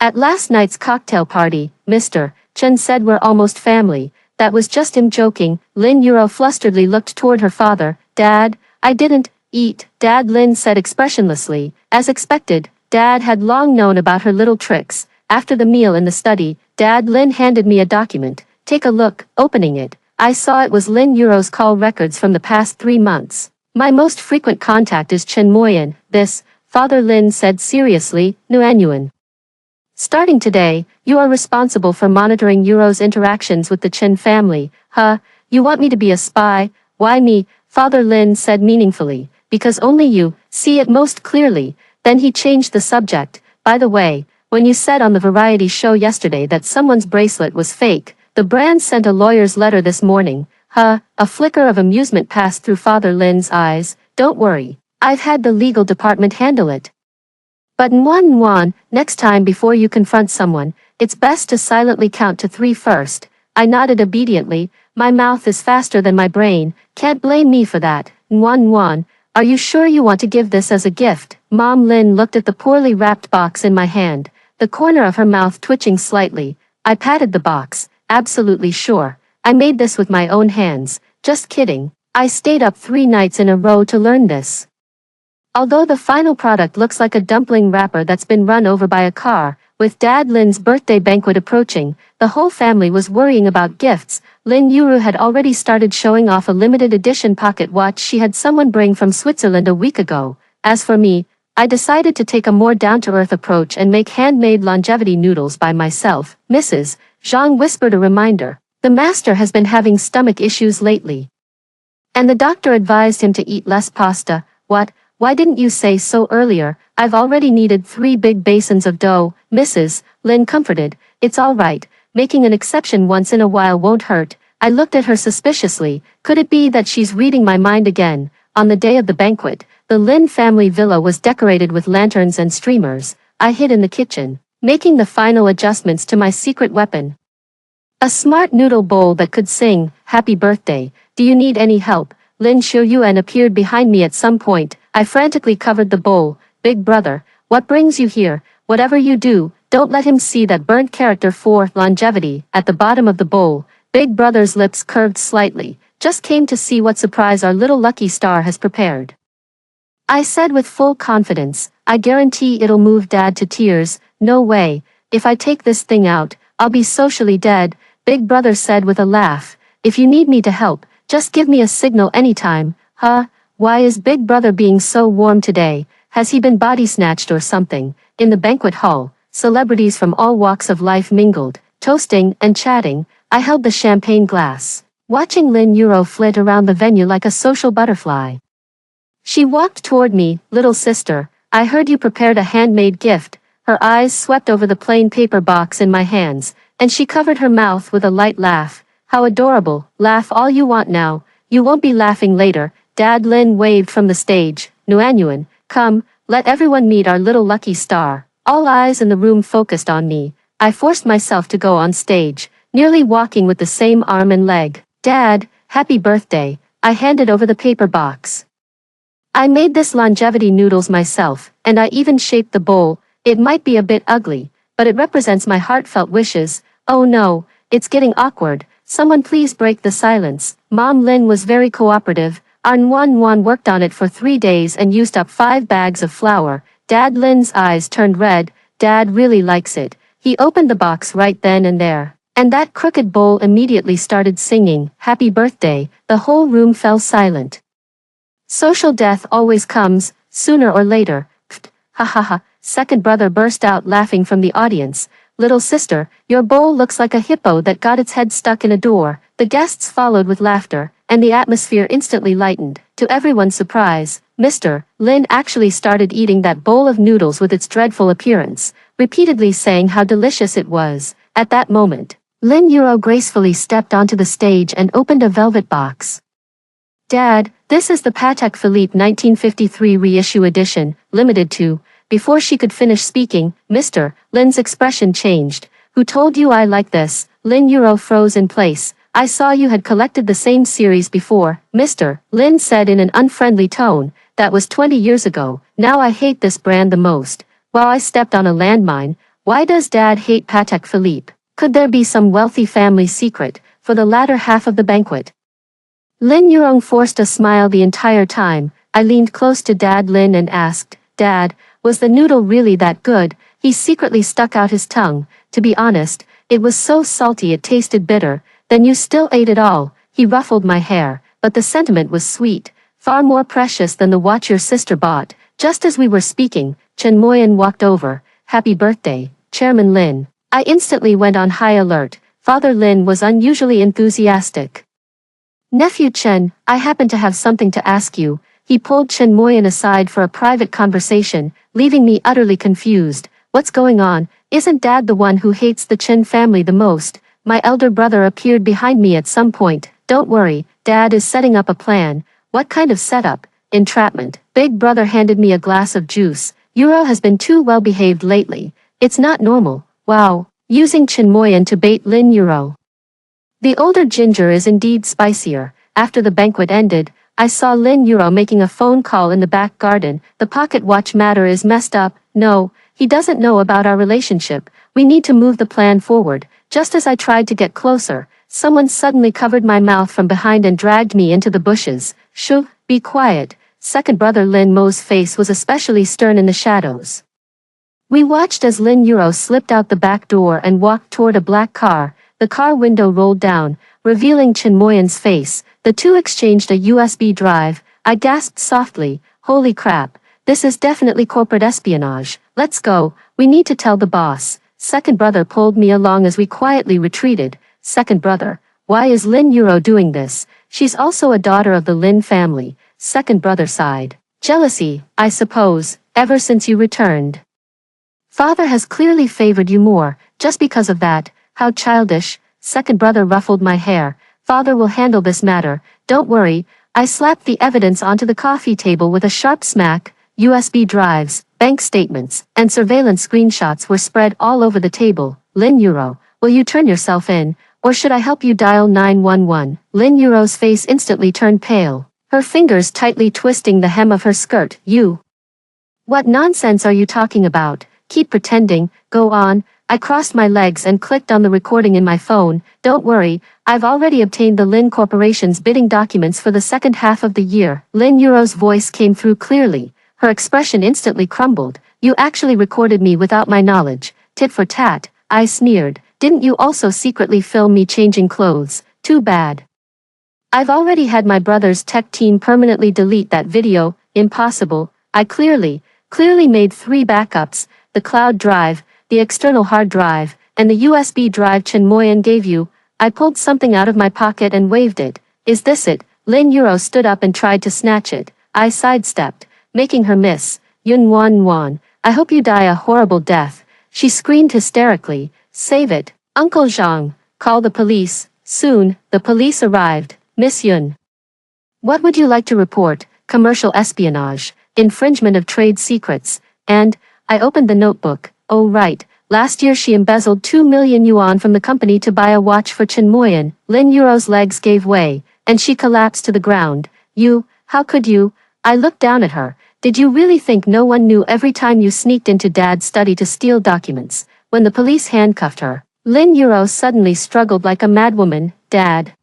At last night's cocktail party, Mr. Chen said we're almost family. That was just him joking. Lin Yuro flusteredly looked toward her father. Dad, I didn't eat. Dad, Lin said expressionlessly. As expected, Dad had long known about her little tricks. After the meal in the study, Dad, Lin handed me a document. Take a look. Opening it, I saw it was Lin Yuro's call records from the past 3 months. My most frequent contact is Chen Moyen. This, Father Lin said seriously, Nuanyuan. Starting today, you are responsible for monitoring Yuro's interactions with the Chen family. Huh, you want me to be a spy? Why me? Father Lin said meaningfully. Because only you see it most clearly. Then he changed the subject. By the way, when you said on the variety show yesterday that someone's bracelet was fake, the brand sent a lawyer's letter this morning. Huh, a flicker of amusement passed through Father Lin's eyes. Don't worry. I've had the legal department handle it. But Nguyen, next time before you confront someone, it's best to silently count to 3 first. I nodded obediently. My mouth is faster than my brain. Can't blame me for that. Nguyen, are you sure you want to give this as a gift? Mom Lin looked at the poorly wrapped box in my hand, the corner of her mouth twitching slightly. I patted the box. Absolutely sure. I made this with my own hands. Just kidding. I stayed up 3 nights in a row to learn this. Although the final product looks like a dumpling wrapper that's been run over by a car, with Dad Lin's birthday banquet approaching, the whole family was worrying about gifts. Lin Yuro had already started showing off a limited edition pocket watch she had someone bring from Switzerland a week ago. As for me, I decided to take a more down-to-earth approach and make handmade longevity noodles by myself. Mrs. Zhang whispered a reminder. The master has been having stomach issues lately. And the doctor advised him to eat less pasta. What? Why didn't you say so earlier? I've already kneaded 3 big basins of dough. Mrs. Lin comforted. It's all right. Making an exception once in a while won't hurt. I looked at her suspiciously. Could it be that she's reading my mind again? On the day of the banquet, the Lin family villa was decorated with lanterns and streamers. I hid in the kitchen, making the final adjustments to my secret weapon. A smart noodle bowl that could sing, "Happy birthday, do you need any help?" Lin Xiuyuan appeared behind me at some point. I frantically covered the bowl. Big brother, what brings you here? Whatever you do, don't let him see that burnt character for longevity at the bottom of the bowl. Big brother's lips curved slightly. Just came to see what surprise our little lucky star has prepared. I said with full confidence, I guarantee it'll move Dad to tears. No way. If I take this thing out, I'll be socially dead. Big brother said with a laugh. If you need me to help, just give me a signal anytime. Huh? Why is Big Brother being so warm today? Has he been body snatched or something? In the banquet hall, celebrities from all walks of life mingled, toasting and chatting. I held the champagne glass, watching Lin Yuro flit around the venue like a social butterfly. She walked toward me. Little sister, I heard you prepared a handmade gift. Her eyes swept over the plain paper box in my hands, and she covered her mouth with a light laugh. How adorable. Laugh all you want now. You won't be laughing later. Dad Lin waved from the stage. Nuanyuan, come, let everyone meet our little lucky star. All eyes in the room focused on me. I forced myself to go on stage, nearly walking with the same arm and leg. Dad, happy birthday. I handed over the paper box. I made this longevity noodles myself, and I even shaped the bowl. It might be a bit ugly, but it represents my heartfelt wishes. Oh no, it's getting awkward. Someone please break the silence. Mom Lin was very cooperative. Our Nuan worked on it for 3 days and used up 5 bags of flour. Dad Lin's eyes turned red. Dad really likes it. He opened the box right then and there. And that crooked bowl immediately started singing, Happy Birthday. The whole room fell silent. Social death always comes, sooner or later. Pfft, ha ha ha. Second brother burst out laughing from the audience. Little sister, your bowl looks like a hippo that got its head stuck in a door. The guests followed with laughter, and the atmosphere instantly lightened. To everyone's surprise, Mr. Lin actually started eating that bowl of noodles with its dreadful appearance, repeatedly saying how delicious it was. At that moment, Lin Euro gracefully stepped onto the stage and opened a velvet box. Dad, this is the Patek Philippe 1953 reissue edition, limited to. Before she could finish speaking, Mr. Lin's expression changed. Who told you I like this? Lin Euro froze in place. I saw you had collected the same series before, Mr. Lin said in an unfriendly tone. That was 20 years ago. Now I hate this brand the most. While I stepped on a landmine. Why does Dad hate Patek Philippe? Could there be some wealthy family secret? For the latter half of the banquet, Lin Yurong forced a smile the entire time. I leaned close to Dad Lin and asked, Dad, was the noodle really that good? He secretly stuck out his tongue. To be honest, it was so salty it tasted bitter. Then you still ate it all. He ruffled my hair, but the sentiment was sweet, far more precious than the watch your sister bought. Just as we were speaking, Chen Moyan walked over. Happy birthday, Chairman Lin. I instantly went on high alert. Father Lin was unusually enthusiastic. Nephew Chen, I happen to have something to ask you. He pulled Chen Moyan aside for a private conversation, leaving me utterly confused. What's going on? Isn't Dad the one who hates the Chen family the most? My elder brother appeared behind me at some point. Don't worry, Dad is setting up a plan. What kind of setup? Entrapment. Big brother handed me a glass of juice. Euro has been too well behaved lately. It's not normal. Wow. Using Chen Moyan to bait Lin Euro. The older ginger is indeed spicier. After the banquet ended, I saw Lin Euro making a phone call in the back garden. The pocket watch matter is messed up. No, he doesn't know about our relationship. We need to move the plan forward. Just as I tried to get closer, someone suddenly covered my mouth from behind and dragged me into the bushes. Shoo, be quiet. Second brother Lin Mo's face was especially stern in the shadows. We watched as Lin Euro slipped out the back door and walked toward a black car. The car window rolled down, revealing Chen Moyan's face. The two exchanged a USB drive. I gasped softly, holy crap, this is definitely corporate espionage. Let's go, we need to tell the boss. Second brother pulled me along as we quietly retreated. Second brother, why is Lin Euro doing this? She's also a daughter of the Lin family. Second brother sighed. Jealousy, I suppose, ever since you returned. Father has clearly favored you more, just because of that. How childish. Second brother ruffled my hair. Father will handle this matter. Don't worry. I slapped the evidence onto the coffee table with a sharp smack. USB drives, bank statements, and surveillance screenshots were spread all over the table. Lin Euro, will you turn yourself in, or should I help you dial 911? Lin Euro's face instantly turned pale, her fingers tightly twisting the hem of her skirt. You. What nonsense are you talking about? Keep pretending, go on. I crossed my legs and clicked on the recording in my phone. Don't worry, I've already obtained the Lin Corporation's bidding documents for the second half of the year. Lin Euro's voice came through clearly. Her expression instantly crumbled. You actually recorded me without my knowledge. Tit for tat, I sneered. Didn't you also secretly film me changing clothes? Too bad. I've already had my brother's tech team permanently delete that video. Impossible. I clearly made 3 backups. The cloud drive, the external hard drive, and the USB drive Chen Moyan gave you. I pulled something out of my pocket and waved it. Is this it? Lin Euro stood up and tried to snatch it. I sidestepped, making her miss. Yun Wan Wan, I hope you die a horrible death. She screamed hysterically. Save it. Uncle Zhang, call the police. Soon, the police arrived. Miss Yun. What would you like to report? Commercial espionage, infringement of trade secrets, and, I opened the notebook. Oh right, last year she embezzled 2 million yuan from the company to buy a watch for Chen Moyan. Lin Yuro's legs gave way, and she collapsed to the ground. You, how could you? I looked down at her. Did you really think no one knew every time you sneaked into Dad's study to steal documents? When the police handcuffed her, Lin Yuro suddenly struggled like a madwoman. Dad.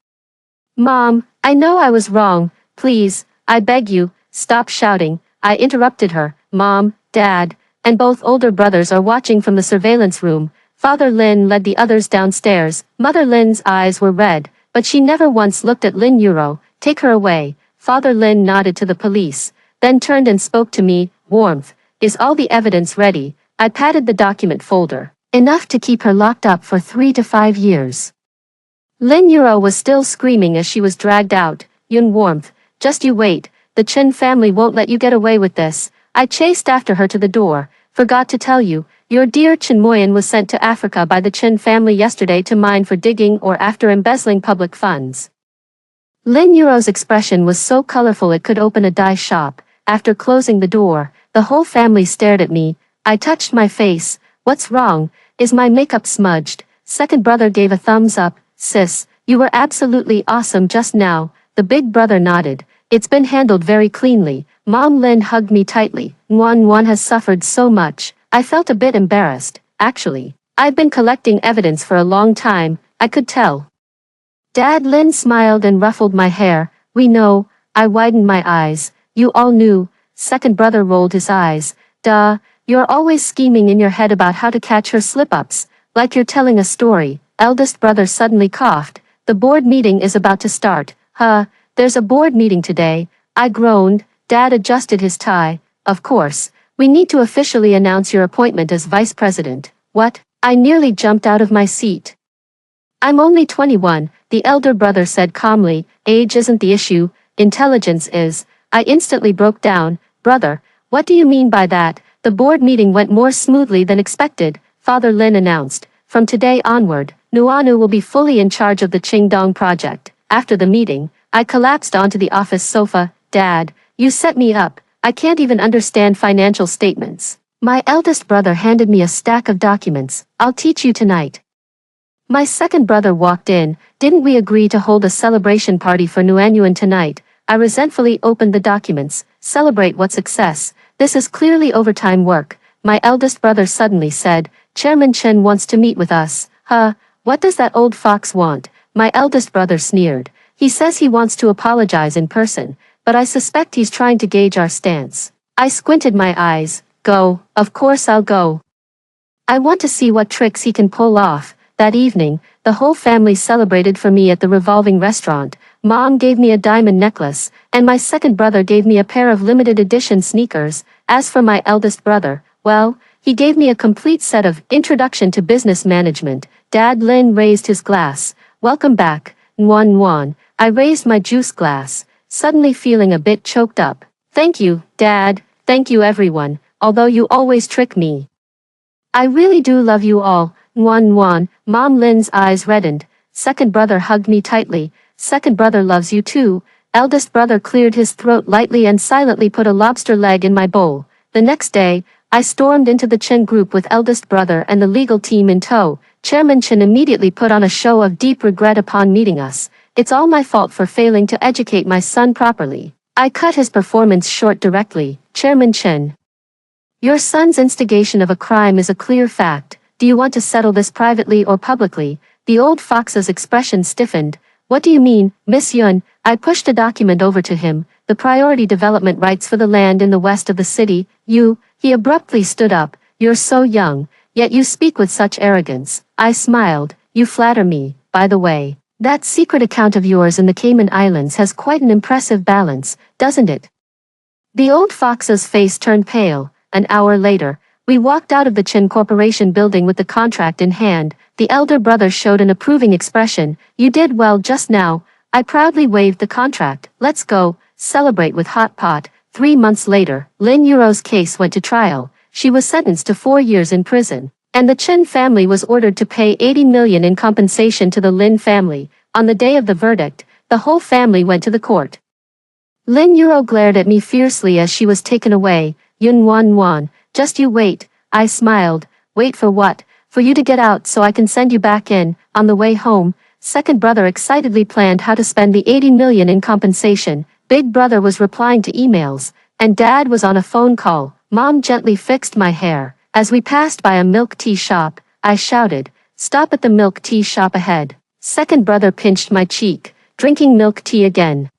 Mom, I know I was wrong. Please, I beg you, stop shouting. I interrupted her. Mom, Dad, and both older brothers are watching from the surveillance room. Father Lin led the others downstairs. Mother Lin's eyes were red, but she never once looked at Lin Yuro. Take her away. Father Lin nodded to the police, then turned and spoke to me. Warmth. Is all the evidence ready? I patted the document folder. Enough to keep her locked up for 3 to 5 years. Lin Yuro was still screaming as she was dragged out. Yun Warmth. Just you wait. The Chen family won't let you get away with this. I chased after her to the door. Forgot to tell you, your dear Chen Moyan was sent to Africa by the Chen family yesterday to mine for digging or after embezzling public funds. Lin Yuro's expression was so colorful it could open a dye shop. After closing the door, the whole family stared at me. I touched my face. What's wrong? Is my makeup smudged? Second brother gave a thumbs up. Sis, you were absolutely awesome just now. The big brother nodded. It's been handled very cleanly. Mom Lin hugged me tightly. Nguyen has suffered so much. I felt a bit embarrassed. Actually, I've been collecting evidence for a long time. I could tell. Dad Lin smiled and ruffled my hair. We know. I widened my eyes. You all knew. Second brother rolled his eyes. Duh, you're always scheming in your head about how to catch her slip-ups. Like you're telling a story. Eldest brother suddenly coughed. The board meeting is about to start. There's a board meeting today. I groaned. Dad adjusted his tie. Of course. We need to officially announce your appointment as vice president. What? I nearly jumped out of my seat. I'm only 21, the elder brother said calmly. Age isn't the issue, intelligence is. I instantly broke down. Brother, what do you mean by that? The board meeting went more smoothly than expected, Father Lin announced. From today onward, Nuanu will be fully in charge of the Qingdong project. After the meeting, I collapsed onto the office sofa. Dad, you set me up. I can't even understand financial statements. My eldest brother handed me a stack of documents. I'll teach you tonight. My second brother walked in. Didn't we agree to hold a celebration party for Nuanyuan tonight? I resentfully opened the documents. Celebrate what success? This is clearly overtime work. My eldest brother suddenly said, Chairman Chen wants to meet with us. What does that old fox want? My eldest brother sneered. He says he wants to apologize in person, but I suspect he's trying to gauge our stance. I squinted my eyes. Go, of course I'll go. I want to see what tricks he can pull off. That evening, the whole family celebrated for me at the revolving restaurant. Mom gave me a diamond necklace, and my second brother gave me a pair of limited edition sneakers. As for my eldest brother, well, he gave me a complete set of Introduction to Business Management. Dad Lin raised his glass. Welcome back, Nguyen. I raised my juice glass, suddenly feeling a bit choked up. Thank you, Dad. Thank you everyone, although you always trick me. I really do love you all, Nguyen. Mom Lin's eyes reddened. Second brother hugged me tightly. Second brother loves you too. Eldest brother cleared his throat lightly and silently put a lobster leg in my bowl. The next day, I stormed into the Chen group with eldest brother and the legal team in tow. Chairman Chen immediately put on a show of deep regret upon meeting us. It's all my fault for failing to educate my son properly. I cut his performance short directly. Chairman Chen. Your son's instigation of a crime is a clear fact. Do you want to settle this privately or publicly? The old fox's expression stiffened. What do you mean, Miss Yun? I pushed a document over to him. The priority development rights for the land in the west of the city. He abruptly stood up. You're so young, yet you speak with such arrogance. I smiled. You flatter me. By the way, that secret account of yours in the Cayman Islands has quite an impressive balance, doesn't it? The old fox's face turned pale. An hour later, we walked out of the Chen Corporation building with the contract in hand. The elder brother showed an approving expression. You did well just now. I proudly waved the contract. Let's go, celebrate with hot pot. 3 months later, Lin Yuro's case went to trial. She was sentenced to 4 years in prison, and the Chen family was ordered to pay 80 million in compensation to the Lin family. On the day of the verdict, the whole family went to the court. Lin Yuro glared at me fiercely as she was taken away. Yun Wan Wan, just you wait, I smiled. Wait for what? For you to get out so I can send you back in. On the way home, second brother excitedly planned how to spend the 80 million in compensation. Big brother was replying to emails, and dad was on a phone call. Mom gently fixed my hair. As we passed by a milk tea shop, I shouted, "Stop at the milk tea shop ahead." Second brother pinched my cheek, drinking milk tea again.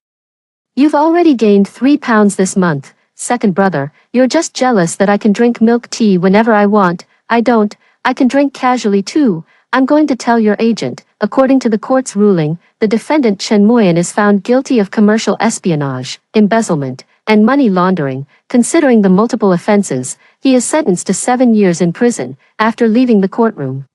"You've already gained 3 pounds this month." Second brother, "You're just jealous that I can drink milk tea whenever I want." "I don't, I can drink casually too. I'm going to tell your agent." According to the court's ruling, the defendant Chen Moyan is found guilty of commercial espionage, embezzlement, and money laundering. Considering the multiple offenses, he is sentenced to 7 years in prison. After leaving the courtroom,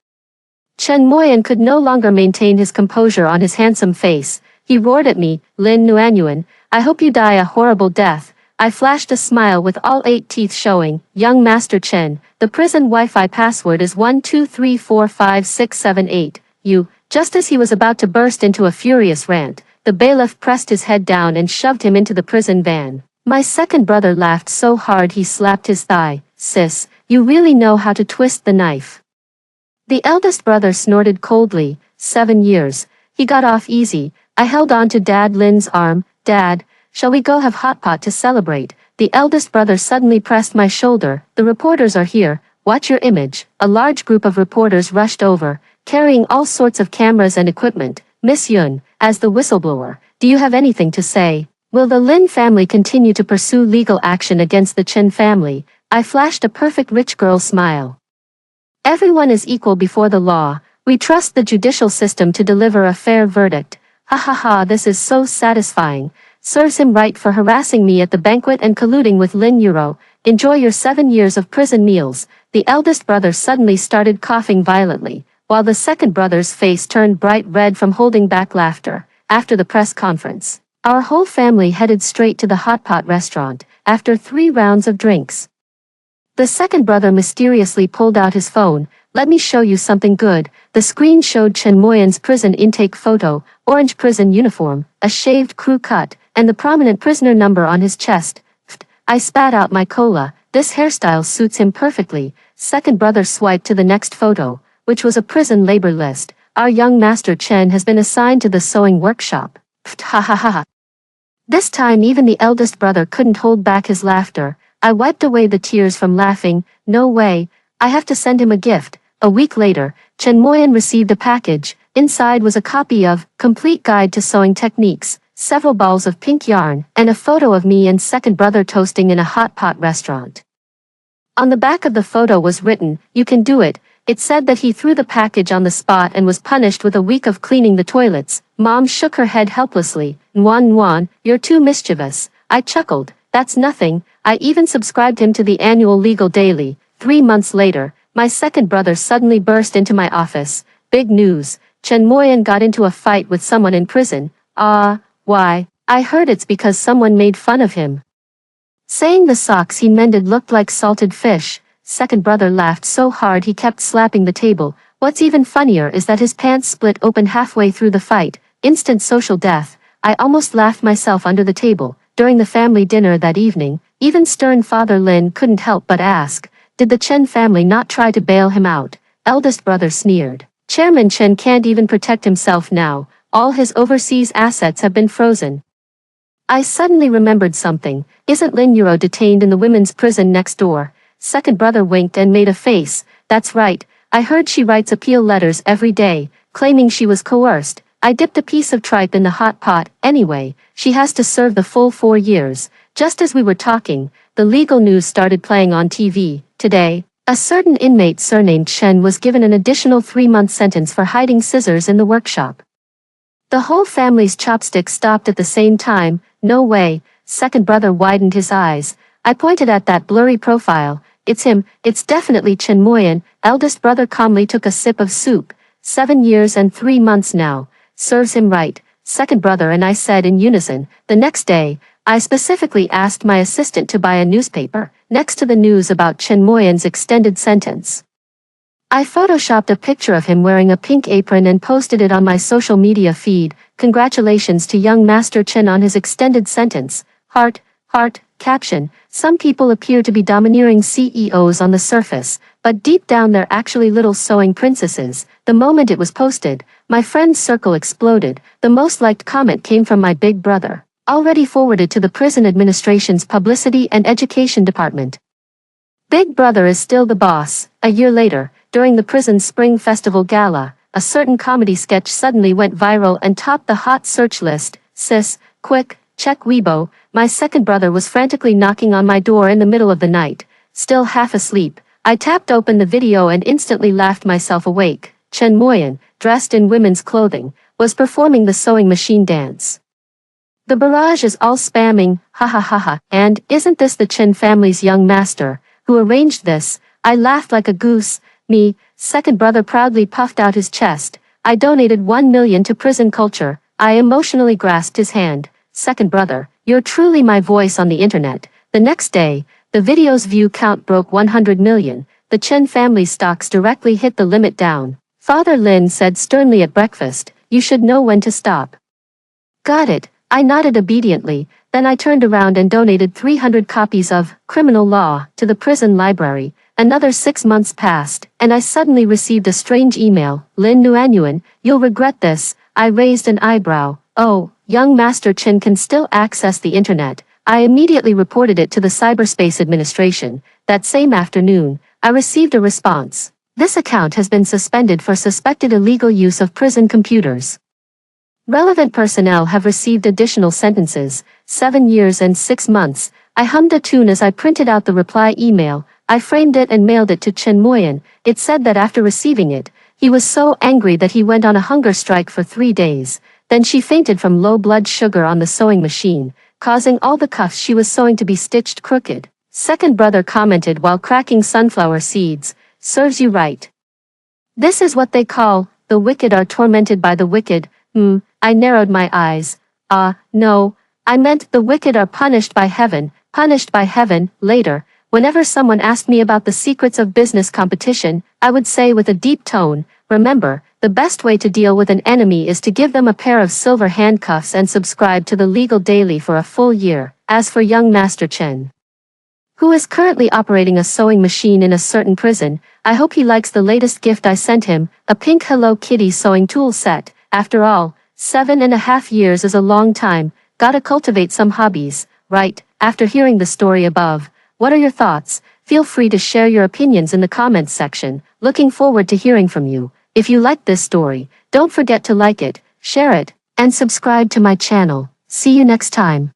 Chen Moyan could no longer maintain his composure on his handsome face. He roared at me, "Lin Nuanyuan, I hope you die a horrible death." I flashed a smile with all 8 teeth showing. "Young Master Chen, the prison Wi-Fi password is 123456788. You." Just as he was about to burst into a furious rant, the bailiff pressed his head down and shoved him into the prison van. My second brother laughed so hard he slapped his thigh. "Sis, you really know how to twist the knife." The eldest brother snorted coldly. 7 years. He got off easy. I held on to Dad Lin's arm. "Dad, shall we go have hot pot to celebrate?" The eldest brother suddenly pressed my shoulder. "The reporters are here. Watch your image." A large group of reporters rushed over, carrying all sorts of cameras and equipment. "Miss Yun, as the whistleblower, do you have anything to say? Will the Lin family continue to pursue legal action against the Chen family?" I flashed a perfect rich girl smile. "Everyone is equal before the law. We trust the judicial system to deliver a fair verdict." Ha ha ha, this is so satisfying. Serves him right for harassing me at the banquet and colluding with Lin Yuro. Enjoy your 7 years of prison meals. The eldest brother suddenly started coughing violently, while the second brother's face turned bright red from holding back laughter. After the press conference, our whole family headed straight to the hot pot restaurant. After 3 rounds of drinks, the second brother mysteriously pulled out his phone. "Let me show you something good." The screen showed Chen Moyan's prison intake photo, orange prison uniform, a shaved crew cut, and the prominent prisoner number on his chest. I spat out my cola. This hairstyle suits him perfectly. Second brother swiped to the next photo, which was a prison labor list. "Our young master Chen has been assigned to the sewing workshop." Ha ha ha ha. This time even the eldest brother couldn't hold back his laughter. I wiped away the tears from laughing. "No way, I have to send him a gift." A week later, Chen Moyan received a package. Inside was a copy of Complete Guide to Sewing Techniques, several balls of pink yarn, and a photo of me and second brother toasting in a hot pot restaurant. On the back of the photo was written, "You can do it." It said that he threw the package on the spot and was punished with a week of cleaning the toilets. Mom shook her head helplessly. "Nuan Nuan, you're too mischievous." I chuckled. "That's nothing." I even subscribed him to the annual Legal Daily. 3 months later, my second brother suddenly burst into my office. "Big news. Chen Moyan got into a fight with someone in prison." Why? I heard it's because someone made fun of him. Saying the socks he mended looked like salted fish. Second brother laughed so hard he kept slapping the table. What's even funnier is that his pants split open halfway through the fight. Instant social death. I almost laughed myself under the table. During the family dinner that evening, even stern father Lin couldn't help but ask, did the Chen family not try to bail him out? Eldest brother sneered. Chairman Chen can't even protect himself now. All his overseas assets have been frozen. I suddenly remembered something. Isn't Lin Yuro detained in the women's prison next door? Second brother winked and made a face. That's right. I heard she writes appeal letters every day, claiming she was coerced. I dipped a piece of tripe in the hot pot. Anyway, she has to serve the full 4 years. Just as we were talking, the legal news started playing on TV. Today, a certain inmate surnamed Chen was given an additional 3-month sentence for hiding scissors in the workshop. The whole family's chopsticks stopped at the same time. "No way." Second brother widened his eyes. I pointed at that blurry profile. "It's him, it's definitely Chen Moyan." Eldest brother calmly took a sip of soup. 7 years and 3 months now. Serves him right. Second brother and I said in unison. The next day, I specifically asked my assistant to buy a newspaper, next to the news about Chen Moyan's extended sentence. I photoshopped a picture of him wearing a pink apron and posted it on my social media feed. Congratulations to young Master Chen on his extended sentence. Heart, caption. Some people appear to be domineering CEOs on the surface, but deep down they're actually little sewing princesses. The moment it was posted, my friend's circle exploded. The most liked comment came from my big brother, already forwarded to the prison administration's publicity and education department. Big Brother is still the boss. A year later, during the prison's Spring Festival Gala, a certain comedy sketch suddenly went viral and topped the hot search list. Sis, quick, check Weibo. My second brother was frantically knocking on my door in the middle of the night. Still half asleep, I tapped open the video and instantly laughed myself awake. Chen Moyan, dressed in women's clothing, was performing the sewing machine dance. The barrage is all spamming, ha ha ha ha, and isn't this the Chen family's young master, who arranged this? I laughed like a goose. Me, second brother proudly puffed out his chest. I donated 1 million to prison culture. I emotionally grasped his hand. Second brother, you're truly my voice on the internet. The next day, the video's view count broke 100 million. The Chen family's stocks directly hit the limit down. Father Lin said sternly at breakfast, you should know when to stop. Got it, I nodded obediently. Then I turned around and donated 300 copies of Criminal Law to the prison library. Another 6 months passed, and I suddenly received a strange email. Lin Nuanyuan, you'll regret this. I raised an eyebrow. Oh, young Master Chen can still access the internet. I immediately reported it to the Cyberspace Administration. That same afternoon, I received a response. This account has been suspended for suspected illegal use of prison computers. Relevant personnel have received additional sentences, 7 years and 6 months. I hummed a tune as I printed out the reply email. I framed it and mailed it to Chen Moyan. It said that after receiving it, he was so angry that he went on a hunger strike for 3 days. Then she fainted from low blood sugar on the sewing machine, causing all the cuffs she was sewing to be stitched crooked. Second brother commented while cracking sunflower seeds, serves you right. This is what they call, the wicked are tormented by the wicked. I narrowed my eyes. No, I meant the wicked are punished by heaven. Later, whenever someone asked me about the secrets of business competition, I would say with a deep tone, remember, the best way to deal with an enemy is to give them a pair of silver handcuffs and subscribe to the Legal Daily for a full year. As for young Master Chen, who is currently operating a sewing machine in a certain prison, I hope he likes the latest gift I sent him, a pink Hello Kitty sewing tool set. After all, 7.5 years is a long time. Gotta cultivate some hobbies, right? After hearing the story above, what are your thoughts? Feel free to share your opinions in the comments section. Looking forward to hearing from you. If you liked this story, don't forget to like it, share it, and subscribe to my channel. See you next time.